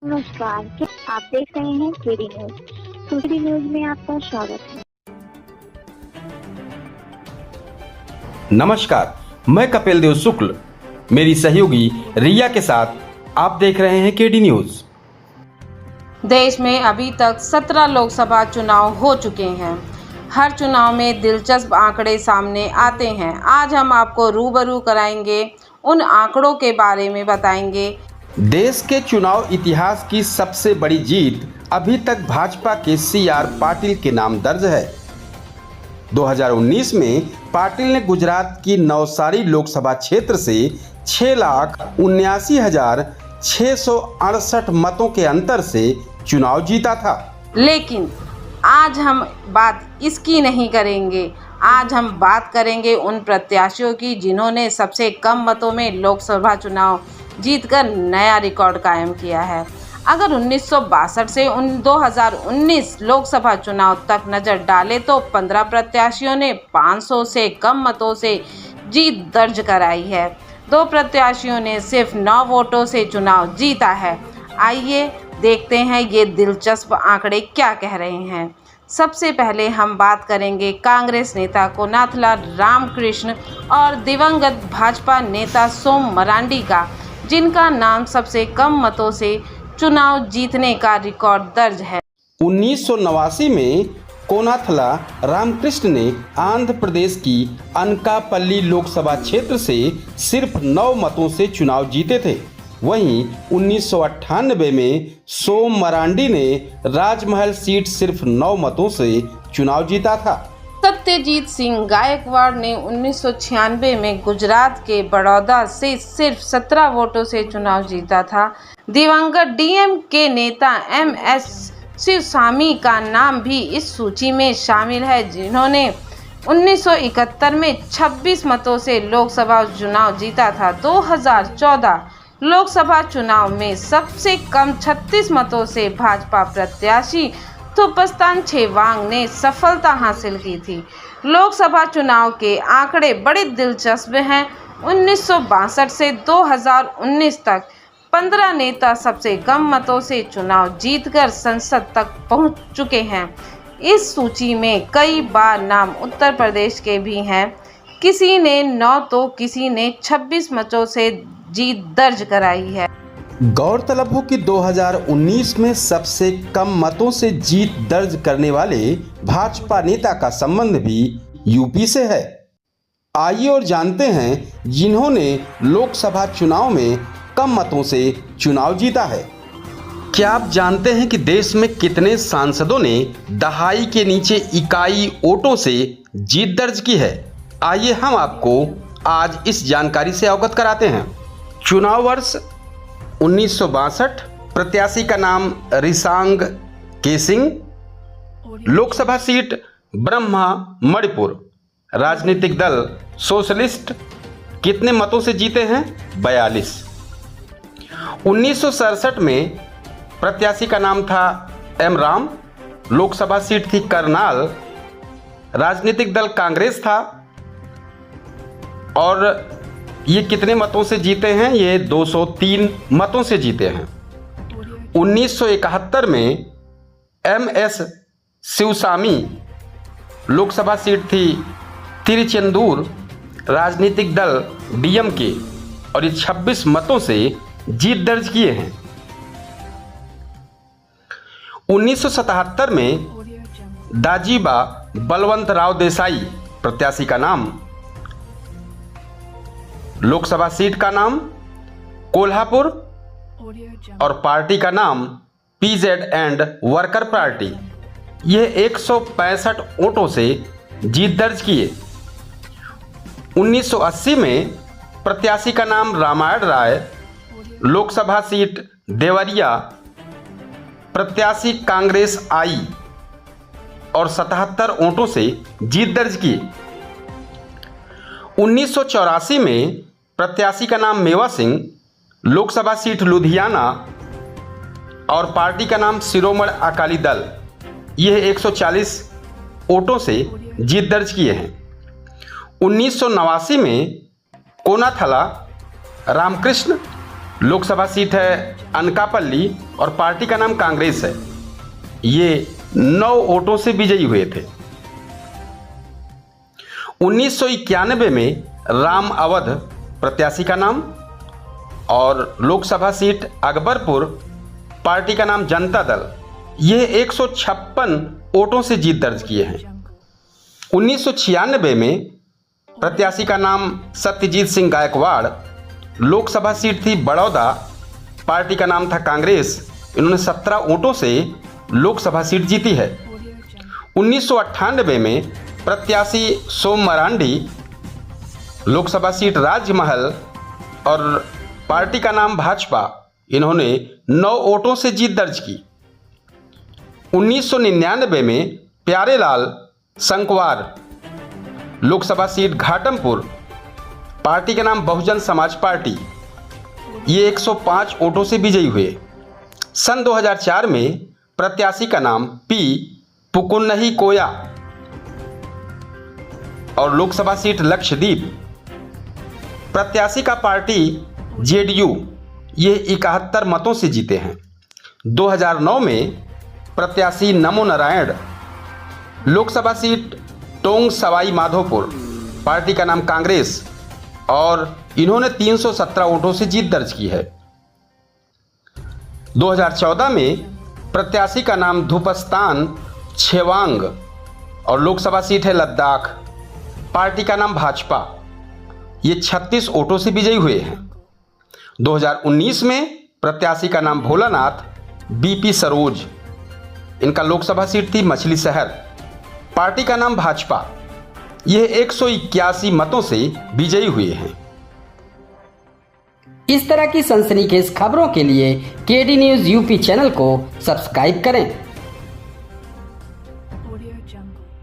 नमस्कार, क्या आप देख रहे हैं केडी न्यूज। केडी न्यूज में आपका स्वागत है। नमस्कार, मैं कपिल देव शुक्ल, मेरी सहयोगी रिया के साथ आप देख रहे हैं केडी न्यूज। देश में अभी तक 17 लोकसभा चुनाव हो चुके हैं। हर चुनाव में दिलचस्प आंकड़े सामने आते हैं। आज हम आपको रूबरू कराएंगे, उन आंकड़ों के बारे में बताएंगे। देश के चुनाव इतिहास की सबसे बड़ी जीत अभी तक भाजपा के CR पाटिल के नाम दर्ज है। 2019 में पाटिल ने गुजरात की नवसारी लोकसभा क्षेत्र से 6,79,668 मतों के अंतर से चुनाव जीता था। लेकिन आज हम बात इसकी नहीं करेंगे। आज हम बात करेंगे उन प्रत्याशियों की जिन्होंने सबसे कम मतों में लोकसभा चुनाव जीतकर नया रिकॉर्ड कायम किया है। अगर 1962 से 2019 लोकसभा चुनाव तक नज़र डालें तो 15 प्रत्याशियों ने 500 से कम मतों से जीत दर्ज कराई है। 2 प्रत्याशियों ने सिर्फ 9 वोटों से चुनाव जीता है। आइए देखते हैं ये दिलचस्प आंकड़े क्या कह रहे हैं। सबसे पहले हम बात करेंगे कांग्रेस नेता कोनाथला रामकृष्ण और दिवंगत भाजपा नेता सोम मरांडी का, जिनका नाम सबसे कम मतों से चुनाव जीतने का रिकॉर्ड दर्ज है। 1989 में कोनाथला रामकृष्ण ने आंध्र प्रदेश की अनकापल्ली लोकसभा क्षेत्र से सिर्फ 9 मतों से चुनाव जीते थे। वहीं 1998 में सोम मरांडी ने राजमहल सीट सिर्फ 9 मतों से चुनाव जीता था। सत्यजीत सिंह गायकवाड़ ने 1996 में गुजरात के बड़ौदा से सिर्फ 17 वोटों से चुनाव जीता था। दिवंगत DMK नेता MS शिवसामी का नाम भी इस सूची में शामिल है, जिन्होंने 1971 में 26 मतों से लोकसभा चुनाव जीता था। 2014 लोकसभा चुनाव में सबसे कम 36 मतों से भाजपा प्रत्याशी थुप्पस्तान छेवांग ने सफलता हासिल की थी। लोकसभा चुनाव के आंकड़े बड़े दिलचस्प हैं। 1962 से 2019 तक 15 नेता सबसे कम मतों से चुनाव जीतकर संसद तक पहुंच चुके हैं। इस सूची में कई बार नाम उत्तर प्रदेश के भी हैं। किसी ने 9 तो किसी ने 26 मतों से जीत दर्ज कराई है। गौरतलब हो कि 2019 में सबसे कम मतों से जीत दर्ज करने वाले भाजपा नेता का संबंध भी यूपी से है। आइए और जानते हैं जिन्होंने लोकसभा चुनाव में कम मतों से चुनाव जीता है। क्या आप जानते हैं कि देश में कितने सांसदों ने दहाई के नीचे इकाई वोटों से जीत दर्ज की है? आइए हम आपको आज इस जानकारी से अवगत कराते हैं। चुनाव वर्ष 1962, प्रत्याशी का नाम रिसांग केसिंग, लोकसभा सीट ब्रह्मा मणिपुर, राजनीतिक दल सोशलिस्ट, कितने मतों से जीते हैं? 42। 1967 में प्रत्याशी का नाम था M राम, लोकसभा सीट थी करनाल, राजनीतिक दल कांग्रेस था और ये कितने मतों से जीते हैं? ये 203 मतों से जीते हैं। 1971 में MS शिवसामी, लोकसभा सीट थी तिरुचेंदूर, राजनीतिक दल DMK और ये 26 मतों से जीत दर्ज किए हैं। 1977 में दाजीबा बलवंत राव देसाई, प्रत्याशी का नाम, लोकसभा सीट का नाम कोल्हापुर और पार्टी का नाम PZ एंड वर्कर पार्टी, यह 165 वोटों से जीत दर्ज किए। 1980 में प्रत्याशी का नाम रामायण राय, लोकसभा सीट देवरिया, प्रत्याशी कांग्रेस आई और 77 वोटों से जीत दर्ज किए। 1984 में प्रत्याशी का नाम मेवा सिंह, लोकसभा सीट लुधियाना और पार्टी का नाम शिरोमणि अकाली दल, यह 140 वोटों से जीत दर्ज किए हैं। 1989 में कोनाथला रामकृष्ण, लोकसभा सीट है अनकापल्ली और पार्टी का नाम कांग्रेस है। ये 9 वोटों से विजयी हुए थे। 1991 में राम अवध प्रत्याशी का नाम और लोकसभा सीट अकबरपुर, पार्टी का नाम जनता दल, ये 156 वोटों से जीत दर्ज किए हैं। 1996 में प्रत्याशी का नाम सत्यजीत सिंह गायकवाड़, लोकसभा सीट थी बड़ौदा, पार्टी का नाम था कांग्रेस, इन्होंने 17 वोटों से लोकसभा सीट जीती है। 1998 में प्रत्याशी सोम मरांडी, लोकसभा सीट राजमहल और पार्टी का नाम भाजपा, इन्होंने 9 वोटों से जीत दर्ज की। 1999 में प्यारेलाल संकवार, लोकसभा सीट घाटमपुर, पार्टी का नाम बहुजन समाज पार्टी, ये 105 वोटों से विजयी हुए। सन 2004 में प्रत्याशी का नाम पी पुकुन्नही कोया और लोकसभा सीट लक्षद्वीप, प्रत्याशी का पार्टी जेडीयू, ये 71 मतों से जीते हैं। 2009 में प्रत्याशी नमो नारायण, लोकसभा सीट टोंग सवाई माधोपुर, पार्टी का नाम कांग्रेस और इन्होंने 317 वोटों से जीत दर्ज की है। 2014 में प्रत्याशी का नाम धुपस्तान छेवांग और लोकसभा सीट है लद्दाख, पार्टी का नाम भाजपा, ये 36 वोटों से विजयी हुए हैं। 2019 में प्रत्याशी का नाम भोलानाथ बीपी सरोज, इनका लोकसभा सीट थी मछली शहर, पार्टी का नाम भाजपा, यह 181 मतों से विजयी हुए हैं। इस तरह की सनसनीखेज खबरों के लिए केडी न्यूज़ यूपी चैनल को सब्सक्राइब करें। Audio Jungle.